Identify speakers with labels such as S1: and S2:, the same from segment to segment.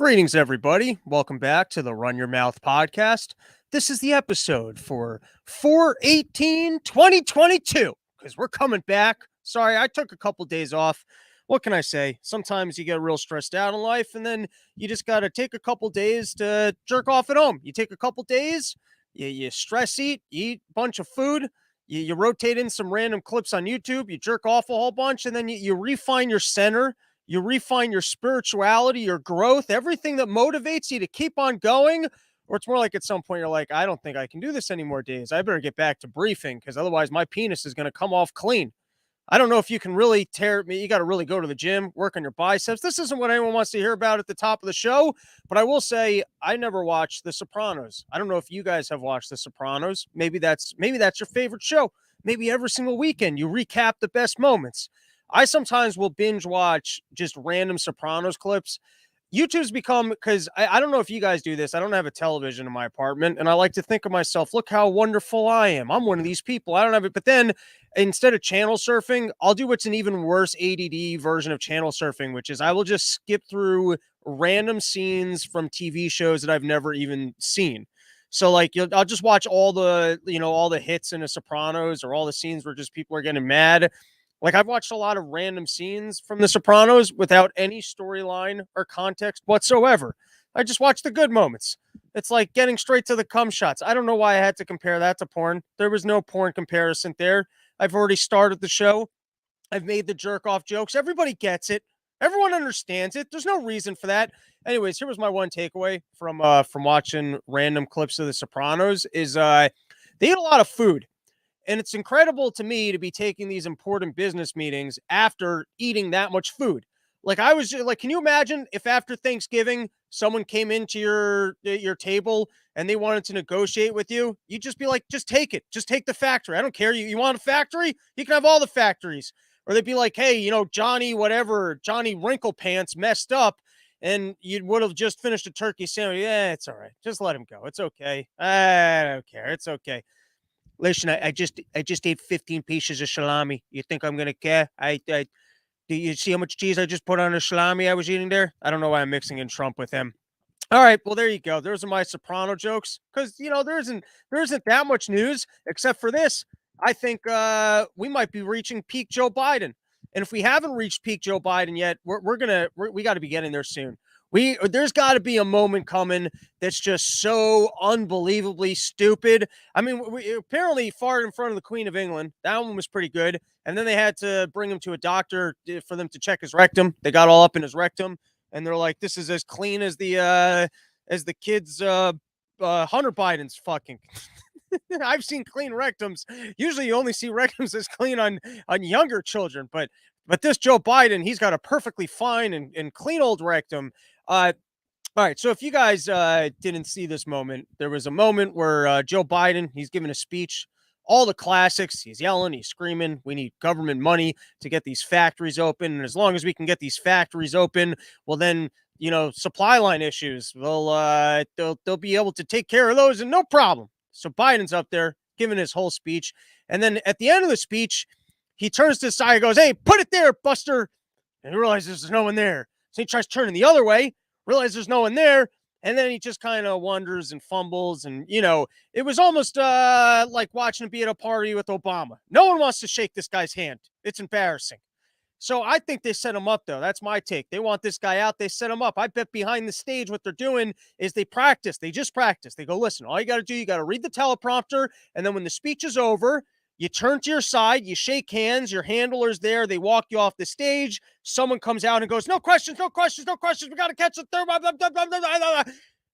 S1: Greetings, everybody. Welcome back to the Run Your Mouth podcast. This is the episode for 4/18/2022 because we're coming back. Sorry, I took a couple days off. What can I say? Sometimes you get real stressed out in life, and then you just got to take a couple days to jerk off at home. You take a couple days, you stress eat, you eat a bunch of food, you rotate in some random clips on YouTube, you jerk off a whole bunch, and then you refine your center, you refine your spirituality, your growth, everything that motivates you to keep on going. Or it's more like at some point you're like, I don't think I can do this anymore days. I better get back to briefing because otherwise my penis is going to come off clean. I don't know if you can really tear me. You got to really go to the gym, work on your biceps. This isn't what anyone wants to hear about at the top of the show, but I will say I never watched The Sopranos. I don't know if you guys have watched The Sopranos. Maybe that's your favorite show. Maybe every single weekend you recap the best moments. I sometimes will binge watch just random Sopranos clips. YouTube's become, because I don't know if you guys do this. I don't have a television in my apartment, and I like to think of myself, look how wonderful I am. I'm one of these people. I don't have it. But then instead of channel surfing, I'll do what's an even worse ADD version of channel surfing, which is I will just skip through random scenes from TV shows that I've never even seen. So like I'll just watch all the hits in a Sopranos or all the scenes where just people are getting mad. Like I've watched a lot of random scenes from The Sopranos without any storyline or context whatsoever. I just watched the good moments. It's like getting straight to the cum shots. I don't know why I had to compare that to porn. There was no porn comparison there. I've already started the show. I've made the jerk off jokes. Everybody gets it. Everyone understands it. There's no reason for that. Anyways, here was my one takeaway from watching random clips of The Sopranos is they eat a lot of food. And it's incredible to me to be taking these important business meetings after eating that much food. Like I was just like, can you imagine if after Thanksgiving someone came into your table and they wanted to negotiate with you? You'd just be like, just take it. Just take the factory. I don't care. You want a factory? You can have all the factories. Or they'd be like, hey, Johnny, whatever, Johnny Wrinkle Pants messed up. And you would have just finished a turkey sandwich. Yeah, it's all right. Just let him go. It's okay. I don't care. It's okay. Listen, I just ate 15 pieces of salami. You think I'm gonna care? Do you see how much cheese I just put on the salami I was eating there? I don't know why I'm mixing in Trump with him. All right, well there you go. Those are my Soprano jokes because there isn't that much news except for this. I think we might be reaching peak Joe Biden, and if we haven't reached peak Joe Biden yet, we got to be getting there soon. There's got to be a moment coming that's just so unbelievably stupid. I mean, we apparently farted in front of the Queen of England. That one was pretty good. And then they had to bring him to a doctor for them to check his rectum. They got all up in his rectum, and they're like, "This is as clean as the kids Hunter Biden's fucking." I've seen clean rectums. Usually, you only see rectums as clean on younger children, but this Joe Biden, he's got a perfectly fine and clean old rectum. All right, so if you guys didn't see this moment, there was a moment where Joe Biden, he's giving a speech, all the classics. He's yelling, he's screaming. We need government money to get these factories open, and as long as we can get these factories open, well, then supply line issues, they'll be able to take care of those, and no problem. So Biden's up there giving his whole speech, and then at the end of the speech, he turns to the side and goes, "Hey, put it there, Buster," and he realizes there's no one there. So he tries turning the other way, realizes there's no one there, and then he just kind of wanders and fumbles. And, it was almost like watching him be at a party with Obama. No one wants to shake this guy's hand. It's embarrassing. So I think they set him up, though. That's my take. They want this guy out. They set him up. I bet behind the stage what they're doing is they practice. They just practice. They go, listen, all you got to do, you got to read the teleprompter, and then when the speech is over, you turn to your side, you shake hands, your handler's there, they walk you off the stage, someone comes out and goes, no questions, no questions, no questions, we got to catch the third, blah, blah, blah, blah, blah, blah.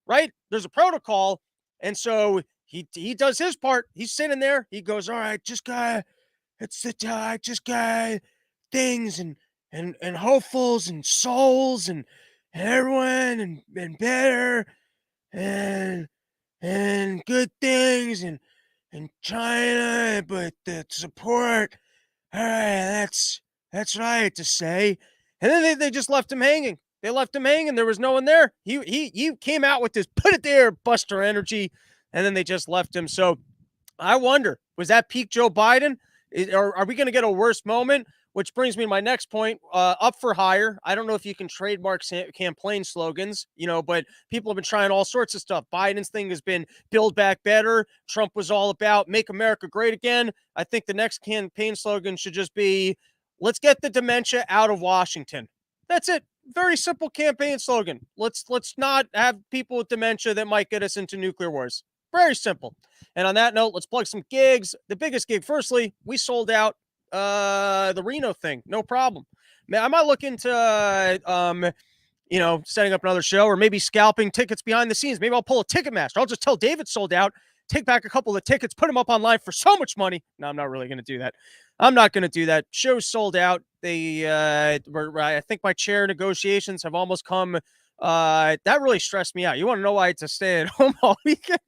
S1: Right? There's a protocol, and so he does his part. He's sitting there, he goes, all right, just got things and hopefuls and souls and everyone and better and good things and China, but the support. All right, that's what I had to say. And then they just left him hanging. They left him hanging. There was no one there. He came out with this put it there Buster energy, and then they just left him. So I wonder, was that peak Joe Biden? Or are we going to get a worse moment which brings me to my next point. Up for hire. I don't know if you can trademark campaign slogans, but people have been trying all sorts of stuff. Biden's thing has been build back better. Trump was all about make America great again. I think the next campaign slogan should just be let's get the dementia out of Washington. That's it. Very simple campaign slogan. Let's not have people with dementia that might get us into nuclear wars. Very simple. And on that note, let's plug some gigs. The biggest gig, firstly, we sold out the Reno thing. No problem. Man, I might look into setting up another show or maybe scalping tickets behind the scenes. Maybe I'll pull a Ticketmaster. I'll just tell David sold out, take back a couple of tickets, put them up online for so much money. No, I'm not really going to do that. I'm not going to do that. Show's sold out. I think my chair negotiations have almost come. That really stressed me out. You want to know why it's a stay at home all weekend?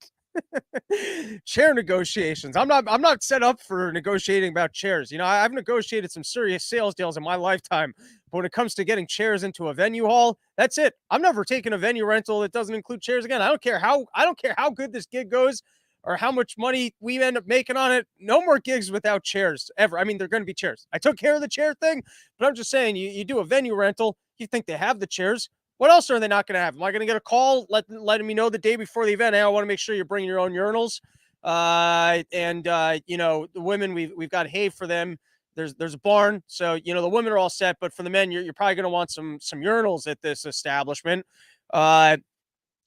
S1: Chair negotiations. I'm not set up for negotiating about chairs. I've negotiated some serious sales deals in my lifetime, but when it comes to getting chairs into a venue hall, that's it. I'm never taking a venue rental that doesn't include chairs again. I don't care how good this gig goes or how much money we end up making on it. No more gigs without chairs ever. I mean, they're going to be chairs. I took care of the chair thing, but I'm just saying, you do a venue rental, you think they have the chairs. What else are they not going to have? Am I going to get a call letting me know the day before the event? Hey, I want to make sure you're bringing your own urinals. The women, we've got hay for them. There's a barn, so the women are all set. But for the men, you're probably going to want some urinals at this establishment. All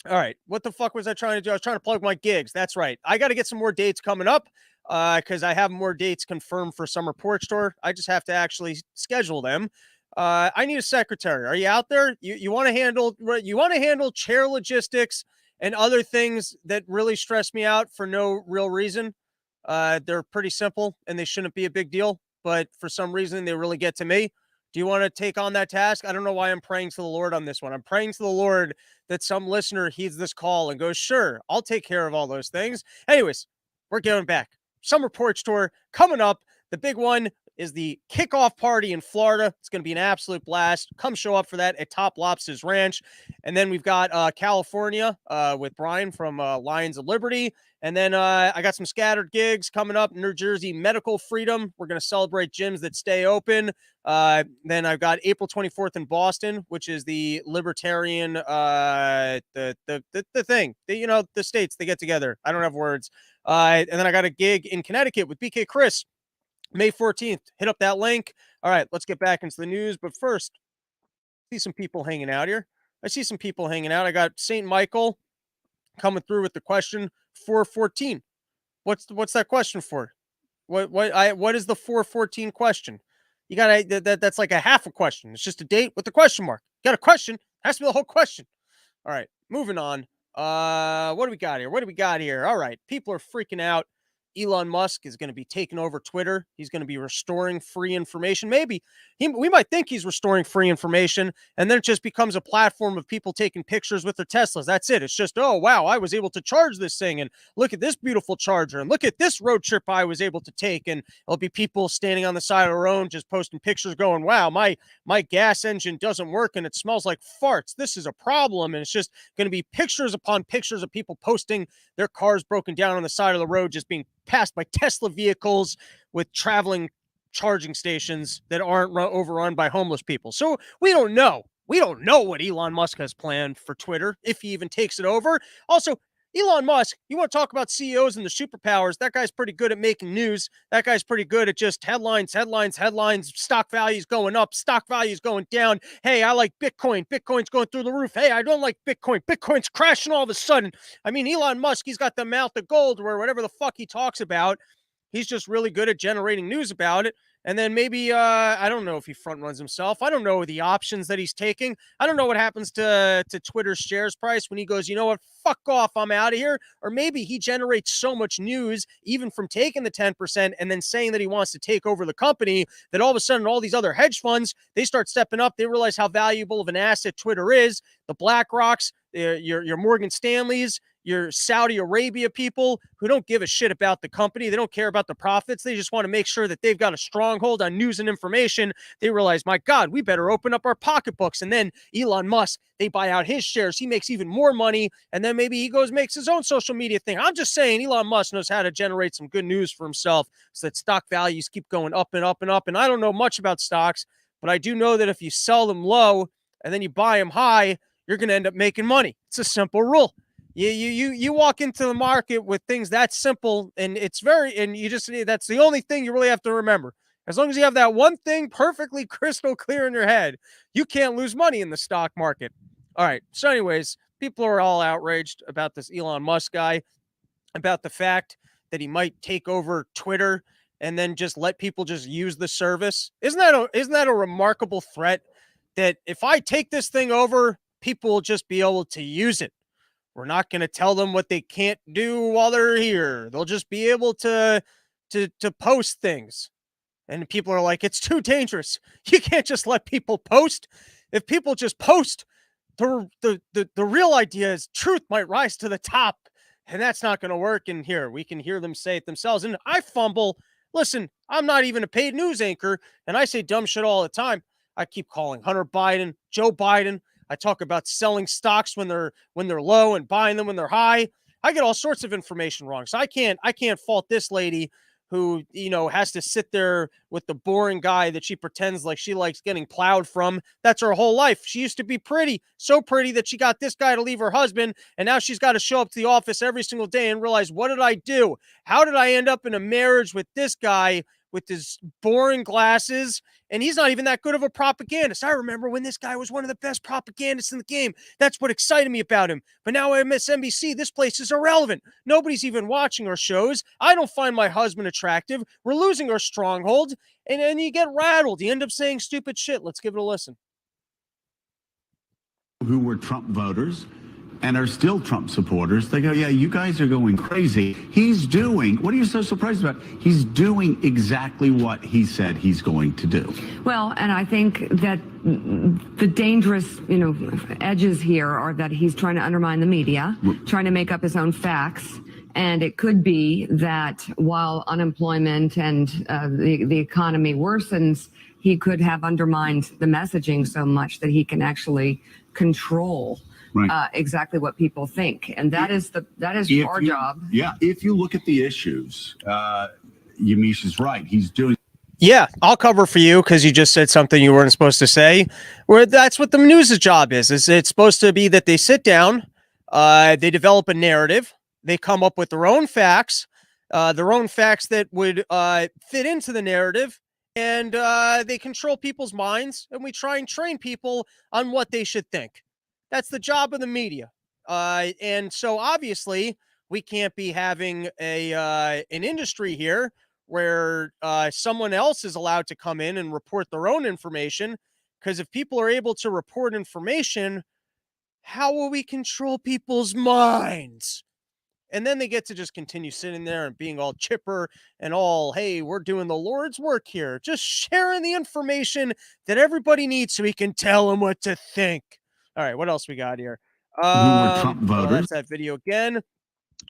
S1: right, what the fuck was I trying to do? I was trying to plug my gigs. That's right. I got to get some more dates coming up because I have more dates confirmed for Summer Porch Tour. I just have to actually schedule them. I need a secretary. Are you out there? You want to handle chair logistics and other things that really stress me out for no real reason. They're pretty simple and they shouldn't be a big deal, but for some reason they really get to me. Do you want to take on that task? I don't know why I'm praying to the Lord on this one. I'm praying to the Lord that some listener heeds this call and goes, sure, I'll take care of all those things. Anyways, we're going back. Summer Porch Tour coming up. The big one is the kickoff party in Florida. It's going to be an absolute blast. Come show up for that at Top Lobsters Ranch. And then we've got California with Brian from Lions of Liberty. And then I got some scattered gigs coming up. New Jersey Medical Freedom. We're going to celebrate gyms that stay open. Then I've got April 24th in Boston, which is the libertarian, the thing. The states, they get together. I don't have words. And then I got a gig in Connecticut with BK Chris. May 14th, hit up that link. All right, let's get back into the news. But first, I see some people hanging out here. I got St. Michael coming through with the question 414. What's that question for? What is the 414 question? You got that's like a half a question. It's just a date with a question mark. You got a question, has to be the whole question. All right, moving on. What do we got here? All right, people are freaking out. Elon Musk is going to be taking over Twitter. He's going to be restoring free information. Maybe we might think he's restoring free information, and then it just becomes a platform of people taking pictures with their Teslas. That's it. It's just, oh, wow, I was able to charge this thing, and look at this beautiful charger, and look at this road trip I was able to take. And it'll be people standing on the side of the road just posting pictures going, wow, my gas engine doesn't work, and it smells like farts. This is a problem. And it's just going to be pictures upon pictures of people posting their cars broken down on the side of the road, just being passed by Tesla vehicles with traveling charging stations that aren't overrun by homeless people. So we don't know. We don't know what Elon Musk has planned for Twitter, if he even takes it over. Also, Elon Musk, you want to talk about CEOs and the superpowers, that guy's pretty good at making news. That guy's pretty good at just headlines, stock values going up, stock values going down. Hey, I like Bitcoin. Bitcoin's going through the roof. Hey, I don't like Bitcoin. Bitcoin's crashing all of a sudden. I mean, Elon Musk, he's got the mouth of gold where whatever the fuck he talks about, he's just really good at generating news about it. And then maybe, I don't know if he front runs himself. I don't know the options that he's taking. I don't know what happens to Twitter's shares price when he goes, you know what, fuck off, I'm out of here. Or maybe he generates so much news, even from taking the 10% and then saying that he wants to take over the company, that all of a sudden all these other hedge funds, they start stepping up. They realize how valuable of an asset Twitter is. The BlackRocks, your Morgan Stanleys, your Saudi Arabia people who don't give a shit about the company. They don't care about the profits. They just want to make sure that they've got a stronghold on news and information. They realize, my God, we better open up our pocketbooks. And then Elon Musk, they buy out his shares. He makes even more money. And then maybe he goes, makes his own social media thing. I'm just saying Elon Musk knows how to generate some good news for himself so that stock values keep going up and up and up. And I don't know much about stocks, but I do know that if you sell them low and then you buy them high, you're going to end up making money. It's a simple rule. You walk into the market with things that simple, and that's the only thing you really have to remember. As long as you have that one thing perfectly crystal clear in your head, you can't lose money in the stock market. All right. So anyways, people are all outraged about this Elon Musk guy, about the fact that he might take over Twitter and then just let people just use the service. Isn't that a remarkable threat that if I take this thing over, people will just be able to use it? We're not going to tell them what they can't do while they're here. They'll just be able to post things. And people are like, it's too dangerous. You can't just let people post. If people just post, the real idea is truth might rise to the top. And that's not going to work. And here, we can hear them say it themselves. And I fumble. Listen, I'm not even a paid news anchor, and I say dumb shit all the time. I keep calling Hunter Biden, Joe Biden. I talk about selling stocks when they're low and buying them when they're high. I get all sorts of information wrong. So I can't fault this lady who, has to sit there with the boring guy that she pretends like she likes getting plowed from. That's her whole life. She used to be pretty, so pretty that she got this guy to leave her husband, and now she's got to show up to the office every single day and realize, what did I do? How did I end up in a marriage with this guy with his boring glasses? And he's not even that good of a propagandist. I remember when this guy was one of the best propagandists in the game. That's what excited me about him. But now I'm MSNBC. This place is irrelevant. Nobody's even watching our shows. I don't find my husband attractive. We're losing our stronghold. And then you get rattled. You end up saying stupid shit. Let's give it a listen.
S2: Who were Trump voters and are still Trump supporters, they go, yeah, you guys are going crazy. He's doing, what are you so surprised about? He's doing exactly what he said he's going to do.
S3: Well, and I think that the dangerous, edges here are that he's trying to undermine the media, trying to make up his own facts. And it could be that while unemployment and the economy worsens, he could have undermined the messaging so much that he can actually control exactly what people think. And that is our job.
S2: Yeah, if you look at the issues, Yamiche is right. He's doing.
S1: Yeah, I'll cover for you because you just said something you weren't supposed to say. Where that's what the news's job is it's supposed to be that they sit down, they develop a narrative, they come up with their own facts that would fit into the narrative, and they control people's minds, and we try and train people on what they should think. That's the job of the media. And so obviously we can't be having an industry here where someone else is allowed to come in and report their own information. Because if people are able to report information, how will we control people's minds? And then they get to just continue sitting there and being all chipper and all, hey, we're doing the Lord's work here. Just sharing the information that everybody needs so we can tell them what to think. All right, what else we got here?
S2: Who were Trump voters?
S1: That's that video again.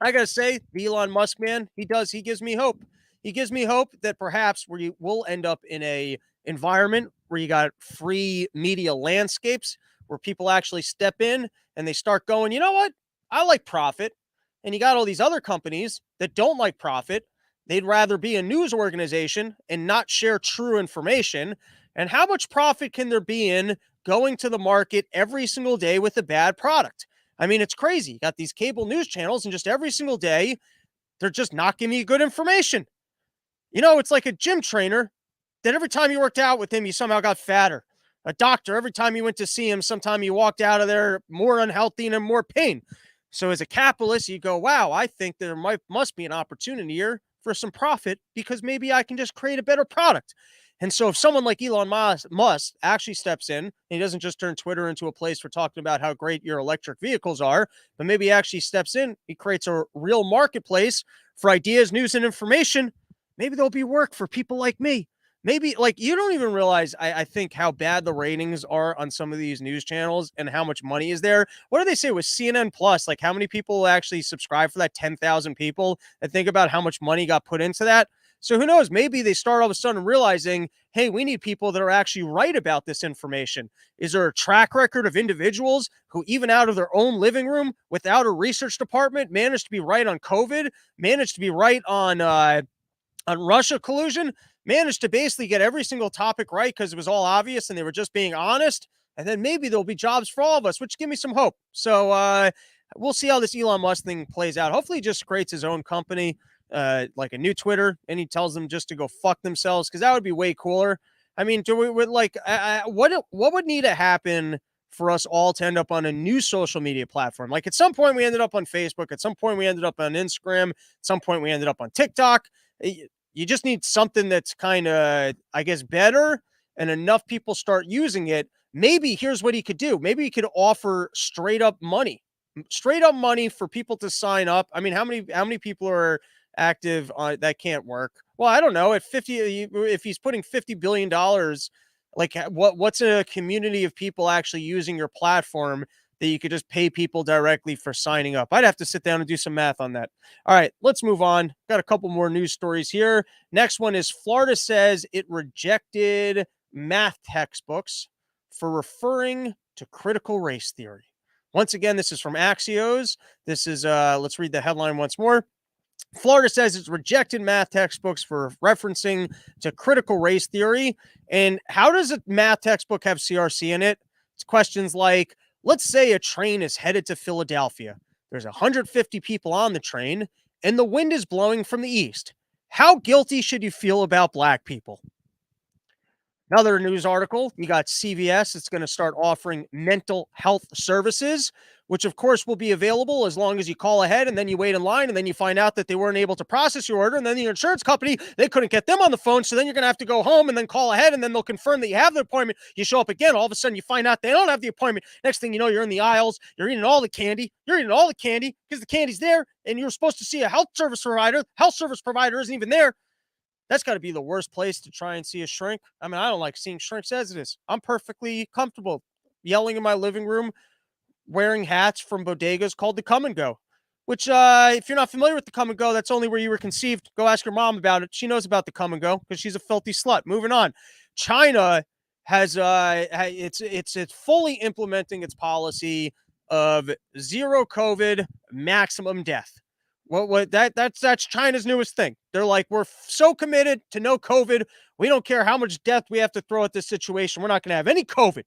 S1: I got to say, the Elon Musk man, he gives me hope. He gives me hope that perhaps we will end up in a environment where you got free media landscapes where people actually step in and they start going, you know what? I like profit. And you got all these other companies that don't like profit. They'd rather be a news organization and not share true information. And how much profit can there be in going to the market every single day with a bad product? I mean, it's crazy. You got these cable news channels, and just every single day, they're just not giving you good information. It's like a gym trainer that every time you worked out with him, you somehow got fatter. A doctor, every time you went to see him, sometime you walked out of there more unhealthy and in more pain. So as a capitalist, you go, wow, I think there must be an opportunity here for some profit because maybe I can just create a better product. And so if someone like Elon Musk actually steps in, and he doesn't just turn Twitter into a place for talking about how great your electric vehicles are, but maybe he actually steps in, he creates a real marketplace for ideas, news, and information, maybe there'll be work for people like me. maybe like you don't even realize, I think, how bad the ratings are on some of these news channels and how much money is there. What do they say with CNN Plus? Like how many people actually subscribe for that? 10,000 people. And think about how much money got put into that. So who knows? Maybe they start all of a sudden realizing, hey, we need people that are actually right about this information. Is there a track record of individuals who, even out of their own living room without a research department, managed to be right on COVID, managed to be right on Russia collusion, managed to basically get every single topic right because it was all obvious and they were just being honest. And then maybe there'll be jobs for all of us, which give me some hope. So we'll see how this Elon Musk thing plays out. Hopefully, he just creates his own company, like a new Twitter, and he tells them just to go fuck themselves because that would be way cooler. I mean, do we would like what would need to happen for us all to end up on a new social media platform? Like at some point we ended up on Facebook, at some point we ended up on Instagram, at some point we ended up on TikTok. You just need something that's kind of, I guess, better, and enough people start using it. Maybe here's what he could do. Maybe he could offer straight up money for people to sign up. I mean, how many people are active on that can't work? Well, I don't know. At 50, if he's putting $50 billion, like what's a community of people actually using your platform that you could just pay people directly for signing up? I'd have to sit down and do some math on that. All right, let's move on. Got a couple more news stories here. Next one is Florida says it rejected math textbooks for referring to critical race theory. Once again, this is from Axios. This is, let's read the headline once more. Florida says it's rejected math textbooks for referencing to critical race theory. And how does a math textbook have CRC in it? It's questions like, let's say a train is headed to Philadelphia. There's 150 people on the train, and the wind is blowing from the east. How guilty should you feel about black people? Another news article, you got CVS. It's going to start offering mental health services, which of course will be available as long as you call ahead and then you wait in line and then you find out that they weren't able to process your order. And then the insurance company, they couldn't get them on the phone. So then you're going to have to go home and then call ahead and then they'll confirm that you have the appointment. You show up again. All of a sudden you find out they don't have the appointment. Next thing you know, you're in the aisles. You're eating all the candy. You're eating all the candy because the candy's there and you're supposed to see a health service provider. Health service provider isn't even there. That's got to be the worst place to try and see a shrink. I mean, I don't like seeing shrinks as it is. I'm perfectly comfortable yelling in my living room, wearing hats from bodegas called the Come and Go, which, if you're not familiar with the Come and Go, that's only where you were conceived. Go ask your mom about it. She knows about the Come and Go because she's a filthy slut. Moving on. China has, it's fully implementing its policy of zero COVID, maximum death. That's China's newest thing. They're like, we're so committed to no COVID. We don't care how much death we have to throw at this situation. We're not going to have any COVID.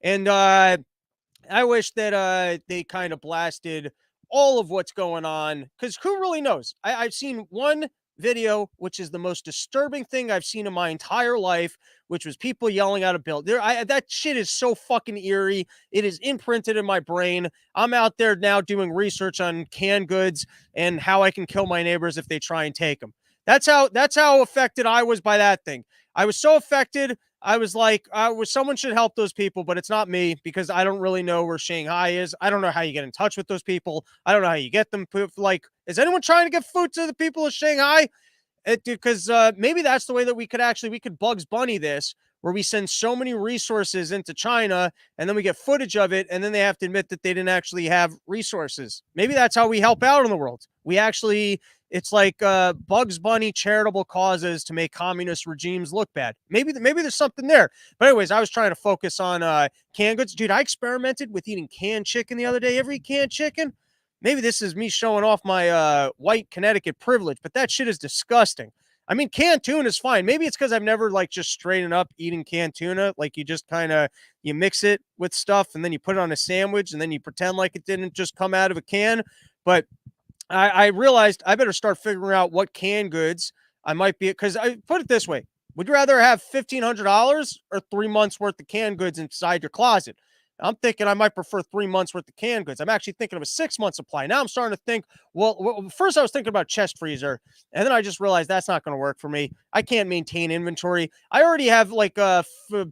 S1: And I wish that they kind of blasted all of what's going on because who really knows? I've seen one video, which is the most disturbing thing I've seen in my entire life, which was people yelling out a bill. That shit is so fucking eerie. It is imprinted in my brain. I'm out there now doing research on canned goods and how I can kill my neighbors if they try and take them. That's how affected I was by that thing. I was so affected. I was like, someone should help those people, but it's not me because I don't really know where Shanghai is. I don't know how you get in touch with those people. I don't know how you get them. Like, is anyone trying to get food to the people of Shanghai? Because maybe that's the way that we could Bugs Bunny this, where we send so many resources into China and then we get footage of it and then they have to admit that they didn't actually have resources. Maybe that's how we help out in the world. It's like Bugs Bunny charitable causes to make communist regimes look bad. Maybe there's something there. But anyways, I was trying to focus on canned goods. Dude, I experimented with eating canned chicken the other day. Ever eat canned chicken? Maybe this is me showing off my white Connecticut privilege, but that shit is disgusting. I mean, canned tuna is fine. Maybe it's because I've never like just straightened up eating canned tuna. Like you just you mix it with stuff and then you put it on a sandwich and then you pretend like it didn't just come out of a can. But I realized I better start figuring out what canned goods I might be, because I put it this way. Would you rather have $1,500 or 3 months worth of canned goods inside your closet? I'm thinking I might prefer 3 months worth of canned goods. I'm actually thinking of a 6-month supply. Now I'm starting to think, well, first I was thinking about chest freezer, and then I just realized that's not going to work for me. I can't maintain inventory. I already have like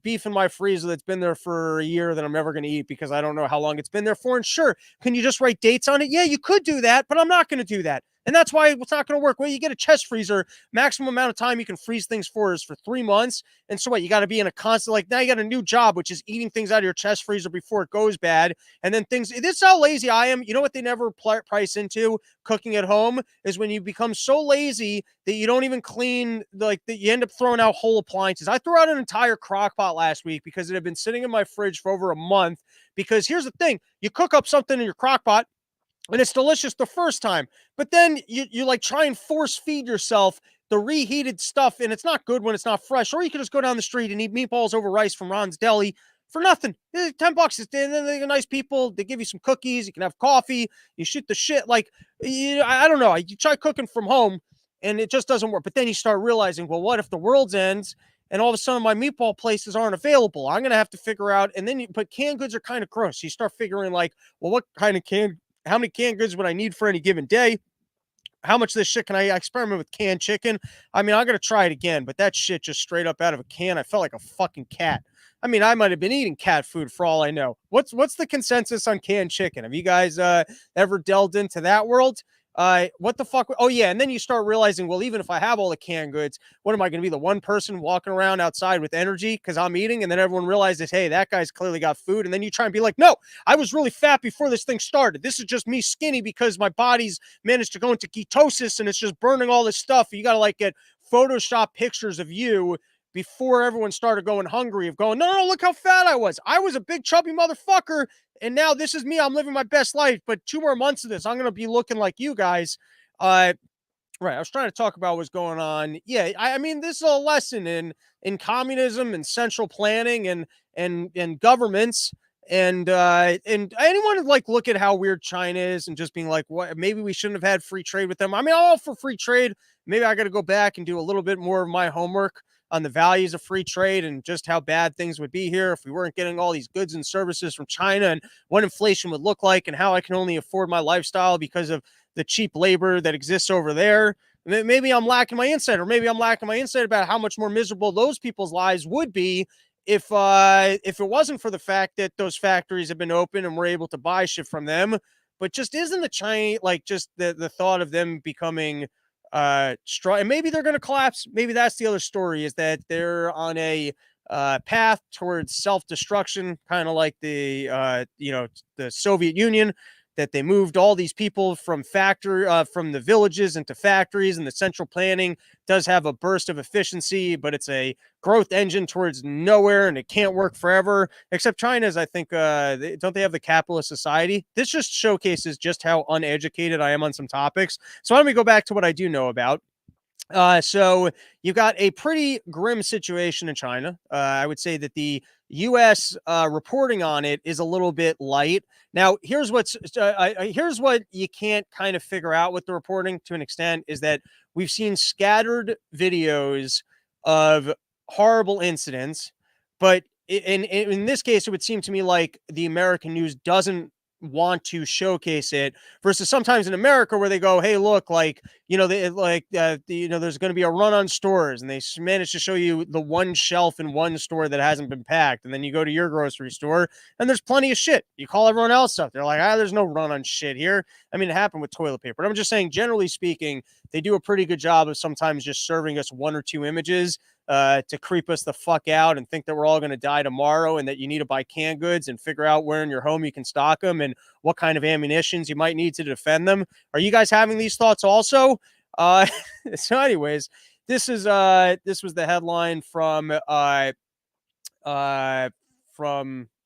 S1: beef in my freezer that's been there for a year that I'm never going to eat because I don't know how long it's been there for. And sure, can you just write dates on it? Yeah, you could do that, but I'm not going to do that. And that's why it's not going to work. Well, you get a chest freezer, maximum amount of time you can freeze things for is for 3 months. And so what? You got to be in a constant, like now you got a new job, which is eating things out of your chest freezer before it goes bad. And then things, this is how lazy I am. You know what they never price into cooking at home is when you become so lazy that you don't even clean, like that you end up throwing out whole appliances. I threw out an entire crock pot last week because it had been sitting in my fridge for over a month. Because here's the thing, you cook up something in your crock pot, and it's delicious the first time, but then you like try and force feed yourself the reheated stuff, and it's not good when it's not fresh. Or you can just go down the street and eat meatballs over rice from Ron's Deli for nothing. $10. And then they're nice people. They give you some cookies. You can have coffee. You shoot the shit. Like, I don't know. You try cooking from home, and it just doesn't work. But then you start realizing, well, what if the world ends? And all of a sudden, my meatball places aren't available. I'm going to have to figure out. And then, but canned goods are kind of gross. You start figuring, like, well, what kind of how many canned goods would I need for any given day? How much of this shit can I experiment with canned chicken? I mean, I'm going to try it again, but that shit just straight up out of a can. I felt like a fucking cat. I mean, I might have been eating cat food for all I know. What's the consensus on canned chicken? Have you guys ever delved into that world? What the fuck? Oh yeah, and then you start realizing, well, even if I have all the canned goods, what am I going to be, the one person walking around outside with energy because I'm eating? And then everyone realizes, hey, that guy's clearly got food. And then you try and be like, no, I was really fat before this thing started. This is just me skinny because my body's managed to go into ketosis and it's just burning all this stuff. You got to like get Photoshop pictures of you before everyone started going hungry, of going, no, look how fat I was. I was a big chubby motherfucker. And now this is me. I'm living my best life. But 2 more months of this, I'm going to be looking like you guys. Right. I was trying to talk about what's going on. Yeah. I mean, this is a lesson in communism and central planning and governments. And anyone like look at how weird China is and just being like, what, maybe we shouldn't have had free trade with them. I mean, I'm all for free trade. Maybe I got to go back and do a little bit more of my homework on the values of free trade and just how bad things would be here if we weren't getting all these goods and services from China, and what inflation would look like and how I can only afford my lifestyle because of the cheap labor that exists over there. Maybe I'm lacking my insight, or maybe I'm lacking my insight about how much more miserable those people's lives would be if it wasn't for the fact that those factories have been open and we're able to buy shit from them. But just isn't the Chinese, like, just the thought of them becoming strong, and maybe they're going to collapse. Maybe that's the other story, is that they're on a path towards self-destruction, kind of like the the Soviet Union, that they moved all these people from from the villages into factories, and the central planning does have a burst of efficiency, but it's a growth engine towards nowhere, and it can't work forever. Except China's, I think, don't they have the capitalist society? This just showcases just how uneducated I am on some topics. So let me go back to what I do know about. So you've got a pretty grim situation in China. I would say that the U.S. Reporting on it is a little bit light. Now, here's what you can't kind of figure out with the reporting to an extent, is that we've seen scattered videos of horrible incidents, but in this case, it would seem to me like the American news doesn't want to showcase it, versus sometimes in America where they go, hey, look, like, there's going to be a run on stores, and they manage to show you the one shelf in one store that hasn't been packed, and then you go to your grocery store and there's plenty of shit. You call everyone else up, they're like, there's no run on shit here. I mean, it happened with toilet paper. But I'm just saying, generally speaking, they do a pretty good job of sometimes just serving us one or two images to creep us the fuck out and think that we're all going to die tomorrow, and that you need to buy canned goods and figure out where in your home you can stock them and what kind of ammunitions you might need to defend them. Are you guys having these thoughts also? So anyways, this was the headline from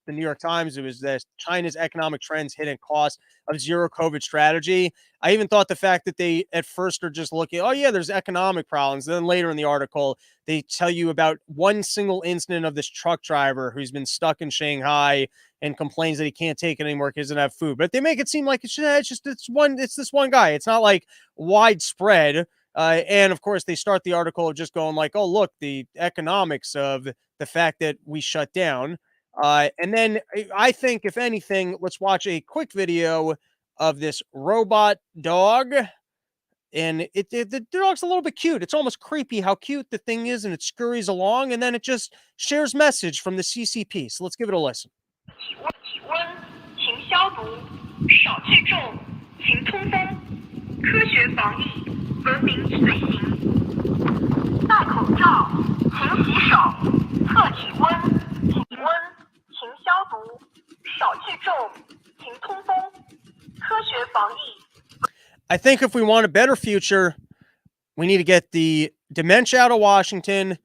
S1: the New York Times. It was this: China's economic trends hidden cost of zero COVID strategy. I even thought the fact that they at first are just looking, oh yeah, there's economic problems. Then later in the article, they tell you about one single incident of this truck driver who's been stuck in Shanghai and complains that he can't take it anymore because he doesn't have food. But they make it seem like it's this one guy. It's not like widespread. And of course, they start the article just going like, oh, look, the economics of the fact that we shut down. And then I think, if anything, let's watch a quick video of this robot dog. And the dog's a little bit cute. It's almost creepy how cute the thing is, and it scurries along, and then it just shares message from the CCP. So let's give it a listen.
S4: 体温，请消毒，少聚众，请通风。科学防疫，文明随行。戴口罩，勤洗手，测体温，体温，勤消毒，少聚众，勤通风。科学防疫。
S1: I think if we want a better future, we need to get the dementia out of Washington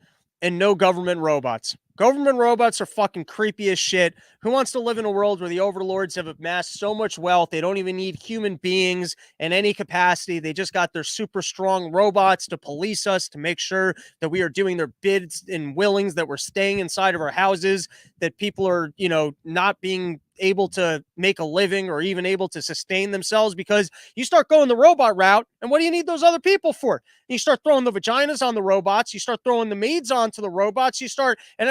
S1: and no government robots. Government robots are fucking creepy as shit. Who wants to live in a world where the overlords have amassed so much wealth they don't even need human beings in any capacity? They just got their super strong robots to police us, to make sure that we are doing their bids and willings, that we're staying inside of our houses, that people are, not being able to make a living or even able to sustain themselves, because you start going the robot route, and what do you need those other people for? You start throwing the vaginas on the robots, you start throwing the maids onto the robots,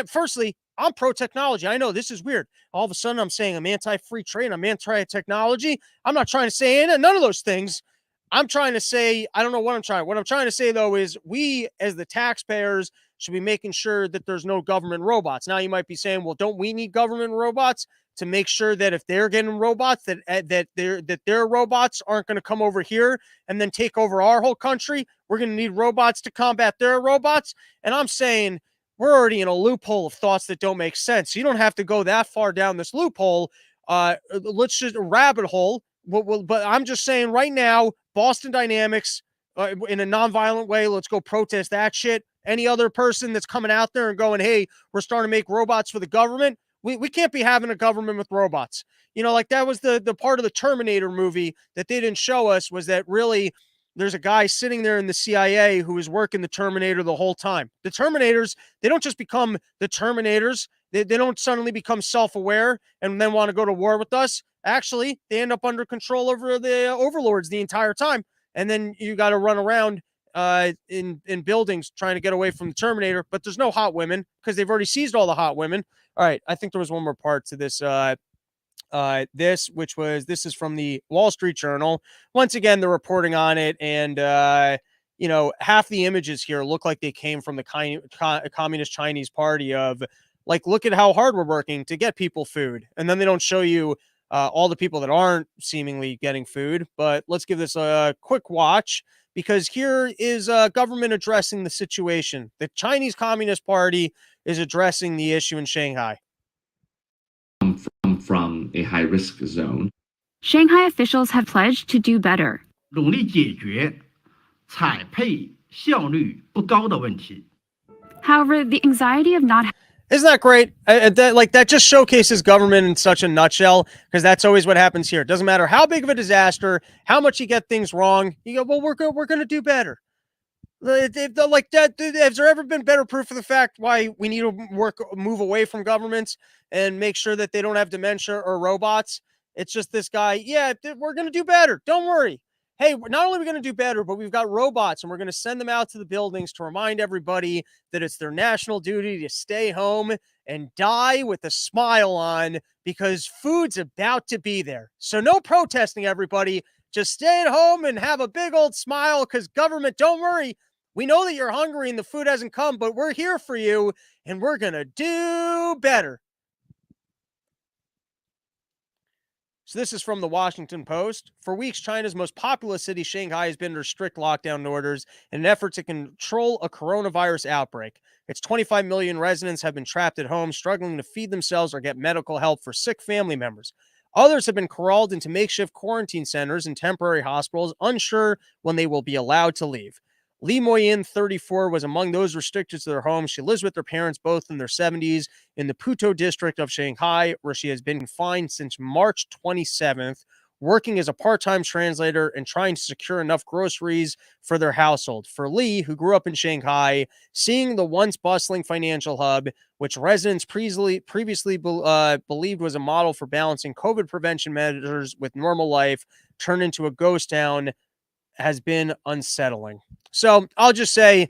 S1: firstly, I'm pro-technology. I know this is weird. All of a sudden I'm saying I'm anti-free trade, I'm anti-technology. I'm not trying to say none of those things. I'm trying to say, I don't know what I'm trying. What I'm trying to say, though, is we as the taxpayers should be making sure that there's no government robots. Now you might be saying, well, don't we need government robots to make sure that if they're getting robots, that their robots aren't going to come over here and then take over our whole country? We're going to need robots to combat their robots. And I'm saying we're already in a loophole of thoughts that don't make sense. You don't have to go that far down this loophole. Let's just a rabbit hole. But I'm just saying right now, Boston Dynamics, in a nonviolent way, let's go protest that shit. Any other person that's coming out there and going, hey, we're starting to make robots for the government. We can't be having a government with robots. Like that was the part of the Terminator movie that they didn't show us, was that really there's a guy sitting there in the CIA who was working the Terminator the whole time. The Terminators, they don't just become the Terminators. They don't suddenly become self-aware and then want to go to war with us. Actually, they end up under control over the overlords the entire time. And then you got to run around in buildings trying to get away from the Terminator, but there's no hot women because they've already seized all the hot women. All right, I think there was one more part to this. This is from the Wall Street Journal. Once again, they're reporting on it, and half the images here look like they came from the Communist Chinese Party. Of like, look at how hard we're working to get people food, and then they don't show you all the people that aren't seemingly getting food. But let's give this a quick watch, because here is government addressing the situation. The Chinese Communist Party is addressing the issue in Shanghai.
S5: From a high-risk zone.
S6: Shanghai officials have pledged to do better.
S7: 努力解决采配效率不高的问题。
S6: However, the anxiety of not
S1: Isn't that great? That just showcases government in such a nutshell, because that's always what happens here. It doesn't matter how big of a disaster, how much you get things wrong. You go, well, we're going to do better. Like that, has there ever been better proof of the fact why we need to move away from governments and make sure that they don't have dementia or robots? It's just this guy. Yeah, we're going to do better. Don't worry. Hey, not only are we going to do better, but we've got robots, and we're going to send them out to the buildings to remind everybody that it's their national duty to stay home and die with a smile on, because food's about to be there. So no protesting, everybody. Just stay at home and have a big old smile, because government, don't worry. We know that you're hungry and the food hasn't come, but we're here for you, and we're going to do better. So this is from the Washington Post. For weeks, China's most populous city, Shanghai, has been under strict lockdown orders in an effort to control a coronavirus outbreak. Its 25 million residents have been trapped at home, struggling to feed themselves or get medical help for sick family members. Others have been corralled into makeshift quarantine centers and temporary hospitals, unsure when they will be allowed to leave. Li Moyin, 34, was among those restricted to their homes. She lives with her parents, both in their 70s, in the Putuo district of Shanghai, where she has been confined since March 27th, working as a part-time translator and trying to secure enough groceries for their household. For Li, who grew up in Shanghai, seeing the once bustling financial hub, which residents previously believed was a model for balancing COVID prevention measures with normal life, turn into a ghost town, has been unsettling. So I'll just say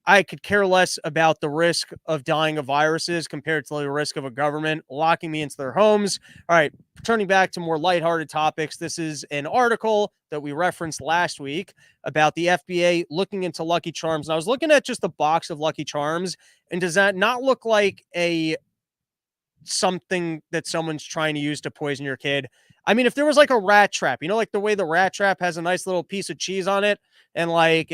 S1: I could care less about the risk of dying of viruses compared to the risk of a government locking me into their homes. All right, turning back to more lighthearted topics. This is an article that we referenced last week about the FBA looking into Lucky Charms. And I was looking at just the box of Lucky Charms, and does that not look like a something that someone's trying to use to poison your kid. I mean, if there was like a rat trap, like the way the rat trap has a nice little piece of cheese on it, and like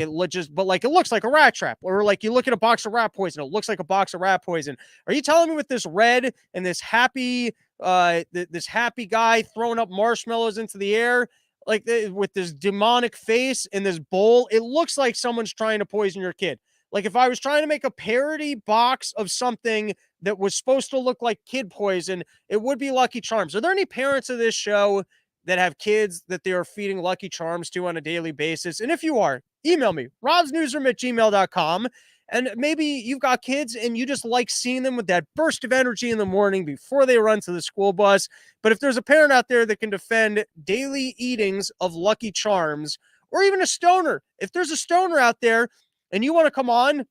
S1: but like it looks like a rat trap, or like you look at a box of rat poison, it looks like a box of rat poison. Are you telling me with this red and this happy, this happy guy throwing up marshmallows into the air, like with this demonic face in this bowl, it looks like someone's trying to poison your kid? Like if I was trying to make a parody box of something that was supposed to look like kid poison, it would be Lucky Charms. Are there any parents of this show that have kids that they are feeding Lucky Charms to on a daily basis? And if you are, email me, robsnewsroom@gmail.com. And maybe you've got kids and you just like seeing them with that burst of energy in the morning before they run to the school bus. But if there's a parent out there that can defend daily eatings of Lucky Charms, or even a stoner, if there's a stoner out there and you want to come on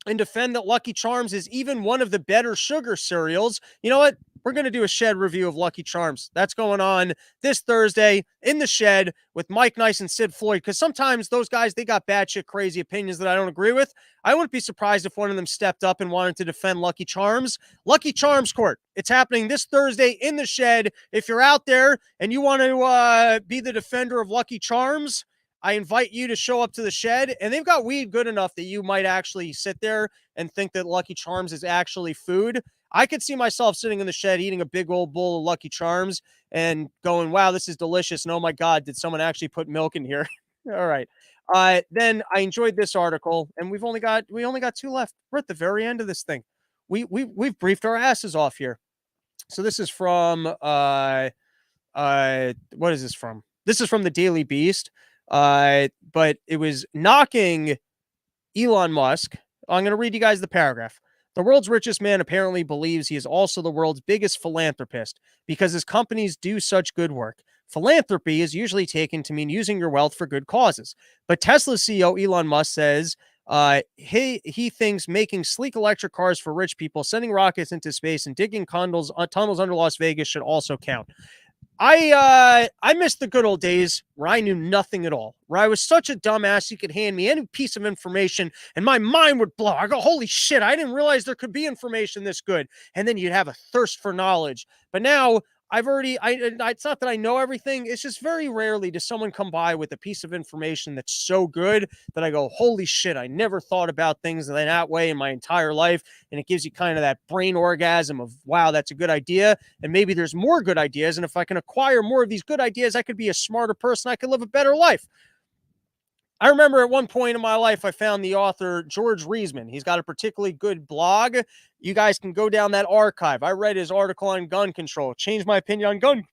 S1: and defend that Lucky Charms is even one of the better sugar cereals, you know what? We're going to do a shed review of Lucky Charms. That's going on this Thursday in the shed with Mike Nice and Sid Floyd, because sometimes those guys, they got batshit crazy opinions that I don't agree with. I wouldn't be surprised if one of them stepped up and wanted to defend Lucky Charms. Lucky Charms Court. It's happening this Thursday in the shed. If you're out there and you want to be the defender of Lucky Charms, I invite you to show up to the shed, and they've got weed good enough that you might actually sit there and think that Lucky Charms is actually food. I could see myself sitting in the shed eating a big old bowl of Lucky Charms and going, wow, this is delicious. And oh my God, did someone actually put milk in here? All right. Then I enjoyed this article, and we only got 2 left. We're at the very end of this thing. We've briefed our asses off here. So this is from what is this from? This is from the Daily Beast. But it was knocking Elon Musk. I'm going to read you guys the paragraph. The world's richest man apparently believes he is also the world's biggest philanthropist because his companies do such good work. Philanthropy is usually taken to mean using your wealth for good causes. But Tesla CEO Elon Musk says he thinks making sleek electric cars for rich people, sending rockets into space, and digging tunnels under Las Vegas should also count. I miss the good old days where I knew nothing at all, where I was such a dumbass you could hand me any piece of information and my mind would blow. I go, holy shit, I didn't realize there could be information this good. And then you'd have a thirst for knowledge. But now it's not that I know everything. It's just very rarely does someone come by with a piece of information that's so good that I go, holy shit, I never thought about things that way in my entire life. And it gives you kind of that brain orgasm of, wow, that's a good idea. And maybe there's more good ideas. And if I can acquire more of these good ideas, I could be a smarter person. I could live a better life. I remember at one point in my life, I found the author George Reisman. He's got a particularly good blog. You guys can go down that archive. I read his article on gun control, changed my opinion on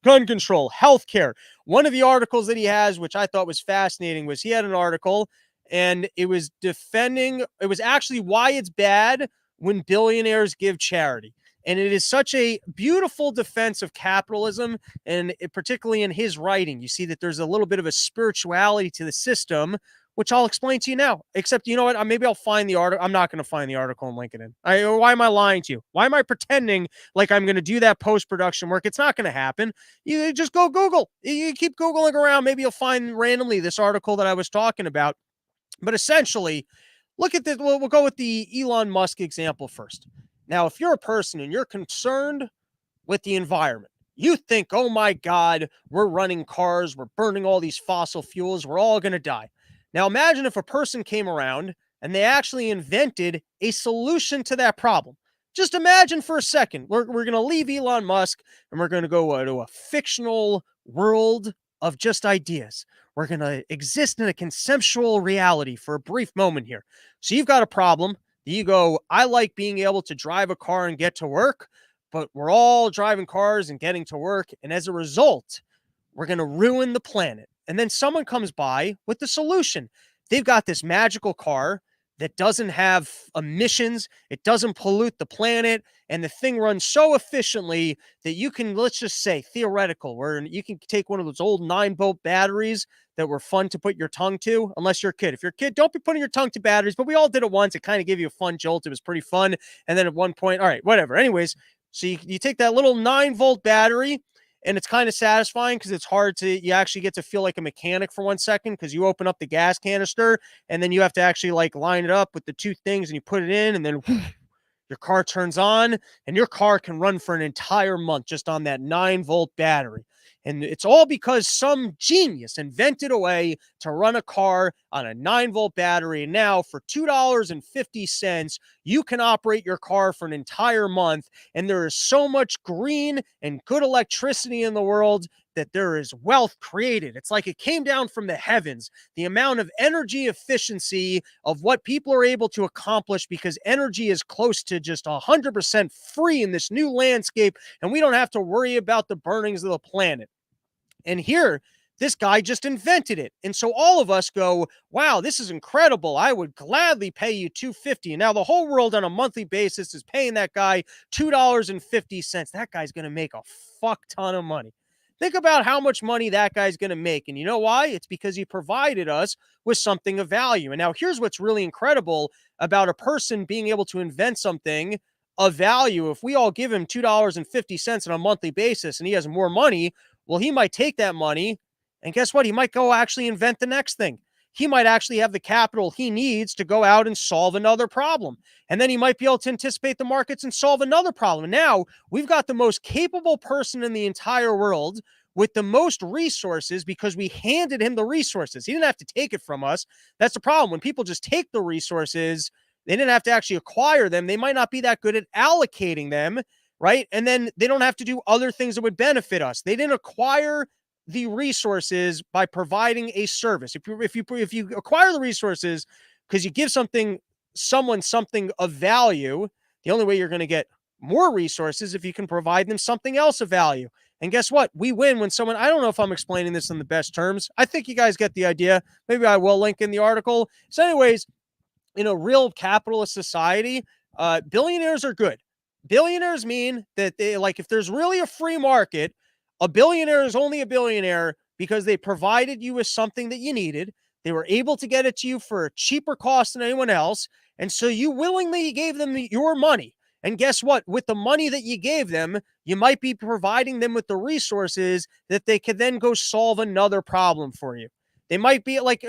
S1: gun control, healthcare. One of the articles that he has, which I thought was fascinating, was he had an article and it was actually why it's bad when billionaires give charity. And it is such a beautiful defense of capitalism, and particularly in his writing, you see that there's a little bit of a spirituality to the system, which I'll explain to you now. Except, you know what? Maybe I'll find the article. I'm not going to find the article and link it in. Why am I lying to you? Why am I pretending like I'm going to do that post-production work? It's not going to happen. You just go Google. You keep Googling around. Maybe you'll find randomly this article that I was talking about. But essentially, look at this. We'll go with the Elon Musk example first. Now, if you're a person and you're concerned with the environment, you think, oh my God, we're running cars, we're burning all these fossil fuels, we're all going to die. Now, imagine if a person came around and they actually invented a solution to that problem. Just imagine for a second, we're going to leave Elon Musk and we're going to go to a fictional world of just ideas. We're going to exist in a conceptual reality for a brief moment here. So you've got a problem. You go, I like being able to drive a car and get to work, but we're all driving cars and getting to work. And as a result, we're going to ruin the planet. And then someone comes by with the solution. They've got this magical car that doesn't have emissions. It doesn't pollute the planet. And the thing runs so efficiently that you can, let's just say theoretical, where you can take one of those old 9-volt batteries that were fun to put your tongue to, unless you're a kid. If you're a kid, don't be putting your tongue to batteries, but we all did it once. It kind of gave you a fun jolt. It was pretty fun. And then at one point, all right, whatever. Anyways, so you take that little 9-volt battery, and it's kind of satisfying because it's hard you actually get to feel like a mechanic for 1 second because you open up the gas canister and then you have to actually like line it up with the two things and you put it in and then Your car turns on, and your car can run for an entire month just on that 9-volt battery. And it's all because some genius invented a way to run a car on a 9-volt battery. And now for $2.50, you can operate your car for an entire month. And there is so much green and good electricity in the world that there is wealth created. It's like it came down from the heavens. The amount of energy efficiency of what people are able to accomplish because energy is close to just 100% free in this new landscape. And we don't have to worry about the burnings of the planet. And here, this guy just invented it. And so all of us go, wow, this is incredible. I would gladly pay you $2.50. And now the whole world on a monthly basis is paying that guy $2.50. That guy's going to make a fuck ton of money. Think about how much money that guy's going to make. And you know why? It's because he provided us with something of value. And now here's what's really incredible about a person being able to invent something of value. If we all give him $2.50 on a monthly basis and he has more money, well, he might take that money and guess what? He might go actually invent the next thing. He might actually have the capital he needs to go out and solve another problem. And then he might be able to anticipate the markets and solve another problem. And now we've got the most capable person in the entire world with the most resources because we handed him the resources. He didn't have to take it from us. That's the problem. When people just take the resources, they didn't have to actually acquire them. They might not be that good at allocating them, right? And then they don't have to do other things that would benefit us. They didn't acquire the resources by providing a service. If you acquire the resources because you give someone something of value, the only way you're going to get more resources if you can provide them something else of value. And guess what? We win when someone, I don't know if I'm explaining this in the best terms. I think you guys get the idea. Maybe I will link in the article. So anyways, in a real capitalist society, billionaires are good. Billionaires mean that they, like, if there's really a free market, a billionaire is only a billionaire because they provided you with something that you needed. They were able to get it to you for a cheaper cost than anyone else. And so you willingly gave them your money. And guess what? With the money that you gave them, you might be providing them with the resources that they could then go solve another problem for you. They might be like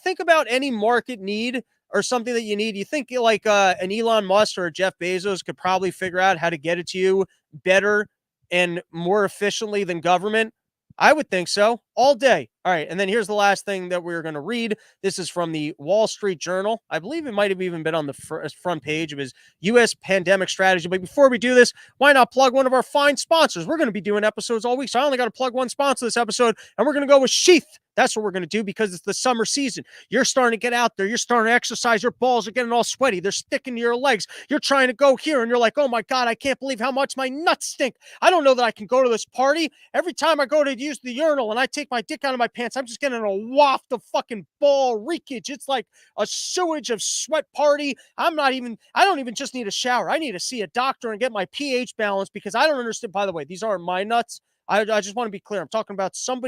S1: think about any market need or something that you need. You think like an Elon Musk or a Jeff Bezos could probably figure out how to get it to you better and more efficiently than government? I would think so, all day. All right, and then here's the last thing that we're going to read. This is from the Wall Street Journal. I believe it might have even been on the front page of his U.S. pandemic strategy. But before we do this, why not plug one of our fine sponsors? We're going to be doing episodes all week, so I only got to plug one sponsor this episode, and we're going to go with Sheath. That's what we're going to do because it's the summer season. You're starting to get out there. You're starting to exercise. Your balls are getting all sweaty. They're sticking to your legs. You're trying to go here, and you're like, oh, my God, I can't believe how much my nuts stink. I don't know that I can go to this party. Every time I go to use the urinal and I take my dick out of my pants, I'm just getting a waft of fucking ball reekage. It's like a sewage of sweat party. I don't even just need a shower. I need to see a doctor and get my pH balance because I don't understand. By the way, these aren't my nuts. I just want to be clear. I'm talking about some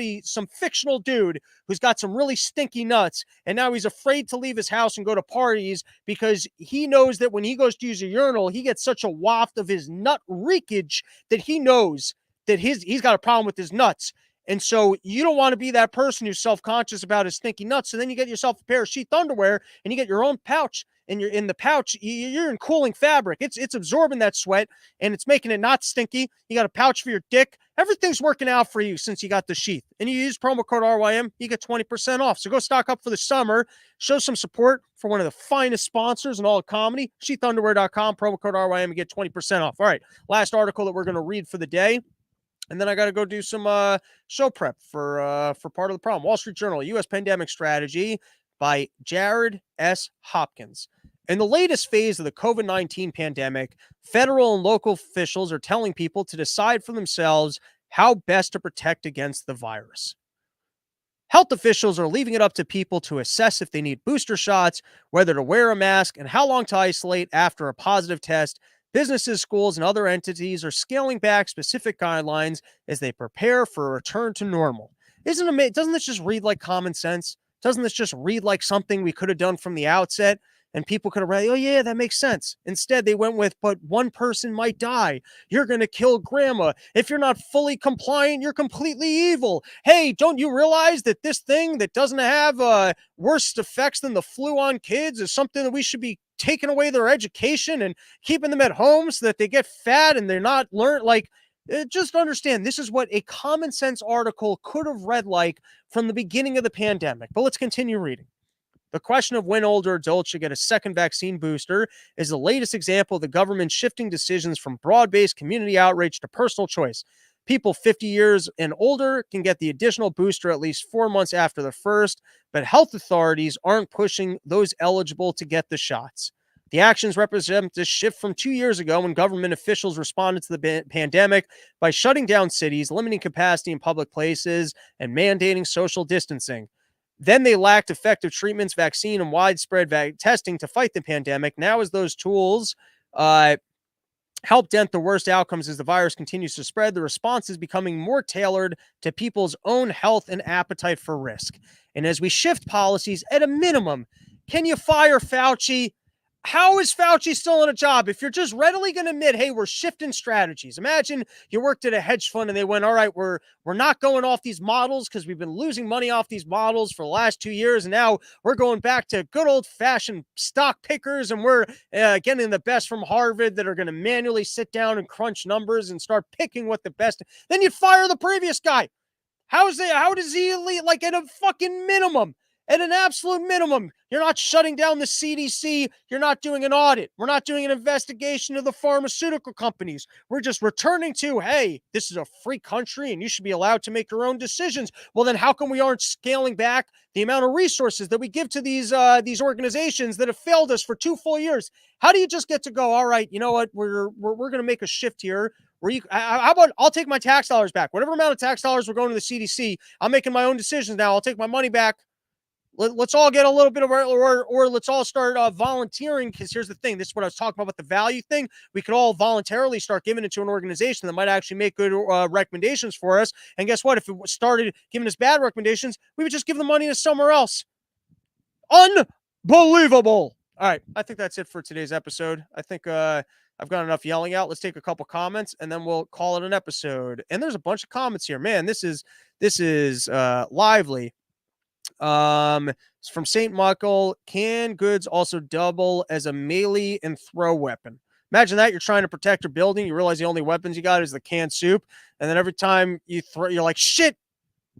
S1: fictional dude who's got some really stinky nuts, and now he's afraid to leave his house and go to parties because he knows that when he goes to use a urinal, he gets such a waft of his nut reekage that he knows that he's got a problem with his nuts. And so you don't want to be that person who's self-conscious about his stinky nuts. So then you get yourself a pair of sheath underwear and you get your own pouch. And you're in the pouch, you're in cooling fabric. It's absorbing that sweat and it's making it not stinky. You got a pouch for your dick. Everything's working out for you since you got the sheath. And you use promo code RYM, you get 20% off. So go stock up for the summer. Show some support for one of the finest sponsors in all of comedy. Sheathunderwear.com, promo code RYM, and get 20% off. All right, last article that we're going to read for the day. And then I got to go do some show prep for part of the problem. Wall Street Journal, U.S. Pandemic Strategy by Jared S. Hopkins. In the latest phase of the COVID-19 pandemic, federal and local officials are telling people to decide for themselves how best to protect against the virus. Health officials are leaving it up to people to assess if they need booster shots, whether to wear a mask, and how long to isolate after a positive test. Businesses, schools, and other entities are scaling back specific guidelines as they prepare for a return to normal. Doesn't this just read like common sense? Doesn't this just read like something we could have done from the outset? And people could have read, oh, yeah, that makes sense. Instead, they went with, but one person might die. You're going to kill grandma. If you're not fully compliant, you're completely evil. Hey, don't you realize that this thing that doesn't have worse effects than the flu on kids is something that we should be taking away their education and keeping them at home so that they get fat and they're not learn like just understand this is what a common sense article could have read like from the beginning of the pandemic. But let's continue reading. The question of when older adults should get a second vaccine booster is the latest example of the government shifting decisions from broad-based community outreach to personal choice. People 50 years and older can get the additional booster at least 4 months after the first, but health authorities aren't pushing those eligible to get the shots. The actions represent this shift from 2 years ago when government officials responded to the pandemic by shutting down cities, limiting capacity in public places, and mandating social distancing. Then they lacked effective treatments, vaccine, and widespread testing to fight the pandemic. Now, as those tools help dent the worst outcomes as the virus continues to spread, the response is becoming more tailored to people's own health and appetite for risk. And as we shift policies, at a minimum, can you fire Fauci? How is Fauci still in a job? If you're just readily going to admit, hey, we're shifting strategies. Imagine you worked at a hedge fund and they went, all right, we're not going off these models because we've been losing money off these models for the last 2 years. And now we're going back to good old fashioned stock pickers. And we're getting the best from Harvard that are going to manually sit down and crunch numbers and start picking what the best. Then you'd fire the previous guy. How does he elite, like at a fucking minimum? At an absolute minimum, you're not shutting down the CDC. You're not doing an audit. We're not doing an investigation of the pharmaceutical companies. We're just returning to, hey, this is a free country and you should be allowed to make your own decisions. Well, then how come we aren't scaling back the amount of resources that we give to these organizations that have failed us for 2 full years? How do you just get to go, all right, you know what, we're going to make a shift here. How about I'll take my tax dollars back. Whatever amount of tax dollars we're going to the CDC, I'm making my own decisions now. I'll take my money back. Let's all get a little bit of, or let's all start volunteering. Because here's the thing: this is what I was talking about the value thing. We could all voluntarily start giving it to an organization that might actually make good recommendations for us. And guess what? If it started giving us bad recommendations, we would just give the money to somewhere else. Unbelievable! All right, I think that's it for today's episode. I think I've got enough yelling out. Let's take a couple comments and then we'll call it an episode. And there's a bunch of comments here, man. This is lively. It's from St. Michael. Can goods also double as a melee and throw weapon? Imagine that you're trying to protect your building. You realize the only weapons you got is the canned soup. And then every time you throw, you're like, shit,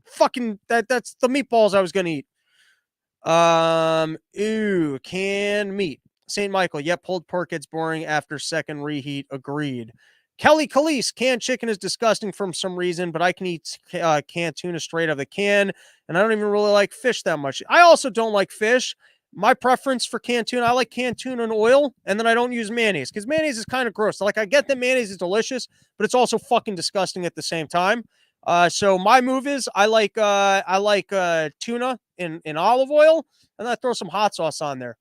S1: fucking that's the meatballs I was going to eat. Canned meat. St. Michael. Yep. Pulled pork gets boring after second reheat. Agreed. Kelly Calise, canned chicken is disgusting for some reason, but I can eat canned tuna straight out of the can, and I don't even really like fish that much. I also don't like fish. My preference for canned tuna, I like canned tuna in oil, and then I don't use mayonnaise, because mayonnaise is kind of gross. Like, I get that mayonnaise is delicious, but it's also fucking disgusting at the same time. So my move is I like tuna in olive oil, and I throw some hot sauce on there.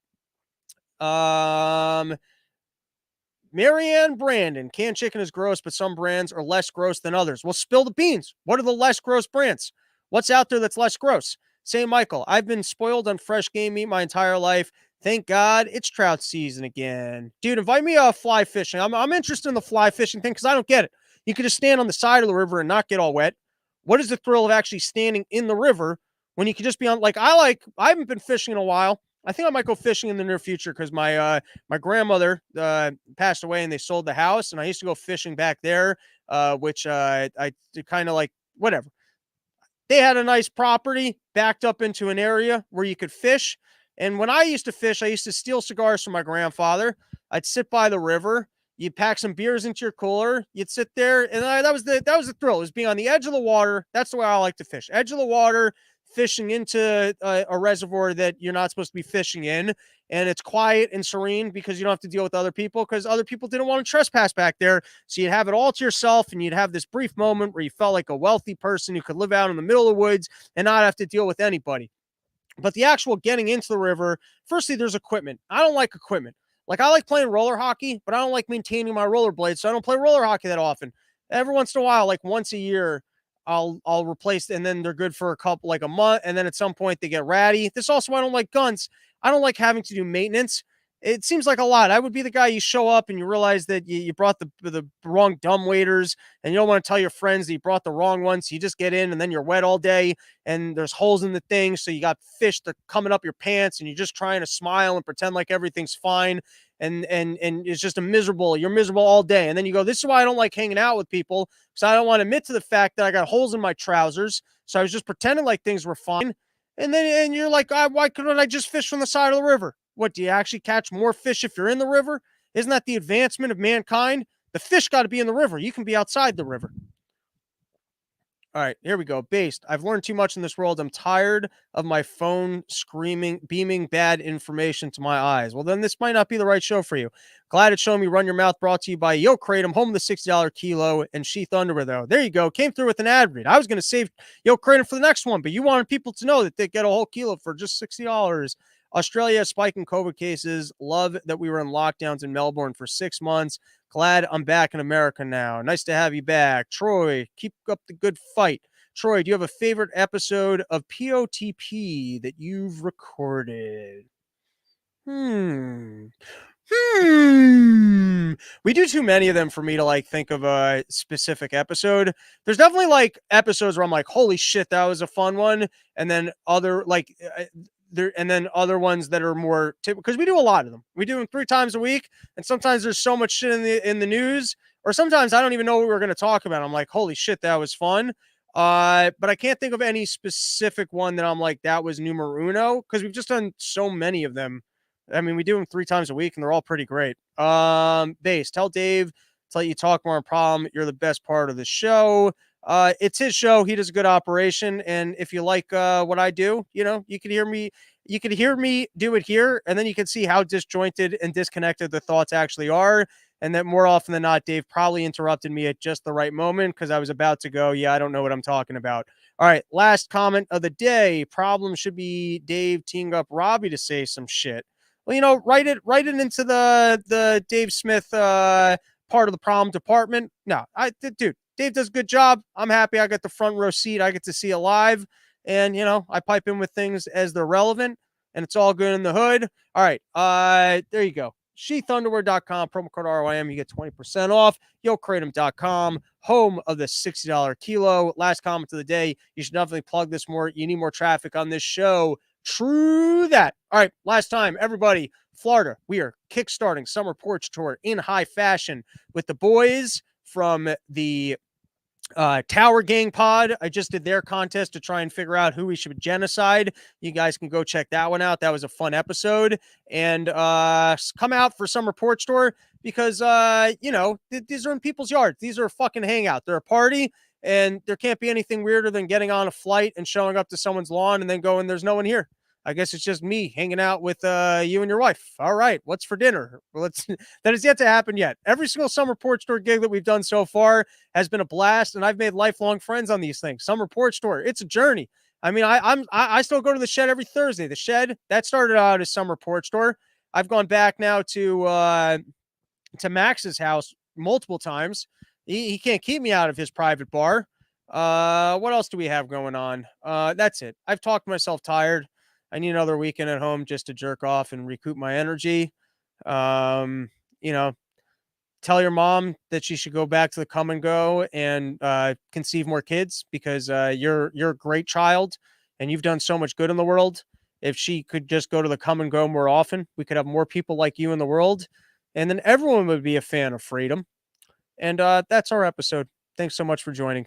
S1: Marianne Brandon, canned chicken is gross, but some brands are less gross than others. Well, spill the beans. What are the less gross brands? What's out there that's less gross? St. Michael, I've been spoiled on fresh game meat my entire life. Thank God it's trout season again. Dude, invite me fly fishing. I'm interested in the fly fishing thing because I don't get it. You could just stand on the side of the river and not get all wet. What is the thrill of actually standing in the river when you could just be on, like, I haven't been fishing in a while. I think I might go fishing in the near future because my grandmother passed away and they sold the house, and I used to go fishing back there, which I kind of like, whatever. They had a nice property backed up into an area where you could fish. And when I used to fish, I used to steal cigars from my grandfather. I'd sit by the river. You'd pack some beers into your cooler. You'd sit there, and that was the thrill. It was being on the edge of the water. That's the way I like to fish. Edge of the water, fishing into a reservoir that you're not supposed to be fishing in, and it's quiet and serene because you don't have to deal with other people because other people didn't want to trespass back there. So you'd have it all to yourself, and you'd have this brief moment where you felt like a wealthy person who could live out in the middle of the woods and not have to deal with anybody. But the actual getting into the river, firstly, there's equipment. I don't like equipment. Like, I like playing roller hockey, but I don't like maintaining my rollerblades, so I don't play roller hockey that often. Every once in a while, like once a year, I'll replace, and then they're good for a month, and then at some point they get ratty. This also why I don't like guns. I don't like having to do maintenance. it seems like a lot. I would be the guy you show up and you realize that you brought the wrong dumb waiters, and you don't want to tell your friends that you brought the wrong ones. So you just get in and then you're wet all day and there's holes in the thing. So you got fish that are coming up your pants and you're just trying to smile and pretend like everything's fine. And it's just you're miserable all day. And then you go, this is why I don't like hanging out with people, because I don't want to admit to the fact that I got holes in my trousers. So I was just pretending like things were fine. And you're like, why couldn't I just fish from the side of the river? What, do you actually catch more fish if you're in the river? Isn't that the advancement of mankind? The fish got to be in the river. You can be outside the river. All right, here we go. Based. I've learned too much in this world. I'm tired of my phone beaming bad information to my eyes. Well, then this might not be the right show for you. Glad it's showing me Run Your Mouth, brought to you by Yo Kratom, home of the $60 kilo and sheath underwear, though. There you go. Came through with an ad read. I was going to save Yo Kratom for the next one, but you wanted people to know that they get a whole kilo for just $60. Australia spiking COVID cases. Love that we were in lockdowns in Melbourne for 6 months. Glad I'm back in America now. Nice to have you back. Troy, keep up the good fight. Troy, do you have a favorite episode of POTP that you've recorded? We do too many of them for me to like think of a specific episode. There's definitely like episodes where I'm like, holy shit, that was a fun one. And then other other ones that are more typical, because we do a lot of them. We do them 3 times a week, and sometimes there's so much shit in the news, or sometimes I don't even know what we're going to talk about. I'm like, holy shit, that was fun. But I can't think of any specific one that I'm like, that was numero uno, because we've just done so many of them. I mean, we do them 3 times a week, and they're all pretty great. Base, tell Dave to let you talk more on problem. You're the best part of the show. It's his show. He does a good operation. And if you like what I do, you can hear me do it here, and then you can see how disjointed and disconnected the thoughts actually are. And that more often than not, Dave probably interrupted me at just the right moment, because I was about to go, yeah, I don't know what I'm talking about. All right, last comment of the day. Problem should be Dave teeing up Robbie to say some shit. Well, write it into the Dave Smith part of the problem department. No, dude, Dave does a good job. I'm happy I got the front row seat. I get to see it live. And, I pipe in with things as they're relevant, and it's all good in the hood. All right. There you go. Sheathunderwear.com, promo code ROIM. You get 20% off. YoKratom.com, home of the $60 kilo. Last comment of the day. You should definitely plug this more. You need more traffic on this show. True that. All right. Last time, everybody, Florida, we are kickstarting Summer Porch Tour in high fashion with the boys from the Tower Gang Pod. I just did their contest to try and figure out who we should genocide. You guys can go check that one out. That was a fun episode. And come out for Summer Porch Tour, because these are in people's yards. These are a fucking hangout. They're a party, and there can't be anything weirder than getting on a flight and showing up to someone's lawn and then going, there's no one here. I guess it's just me hanging out with you and your wife. All right, what's for dinner? Well, that has yet to happen yet. Every single Summer Porch Tour gig that we've done so far has been a blast, and I've made lifelong friends on these things. Summer Porch Tour, it's a journey. I mean, I still go to the Shed every Thursday. The Shed, that started out as Summer Porch Tour. I've gone back now to Max's house multiple times. He can't keep me out of his private bar. What else do we have going on? That's it. I've talked myself tired. I need another weekend at home just to jerk off and recoup my energy. Tell your mom that she should go back to the Come and Go and conceive more kids, because you're a great child and you've done so much good in the world. If she could just go to the Come and Go more often, we could have more people like you in the world, and then everyone would be a fan of freedom. And that's our episode. Thanks so much for joining.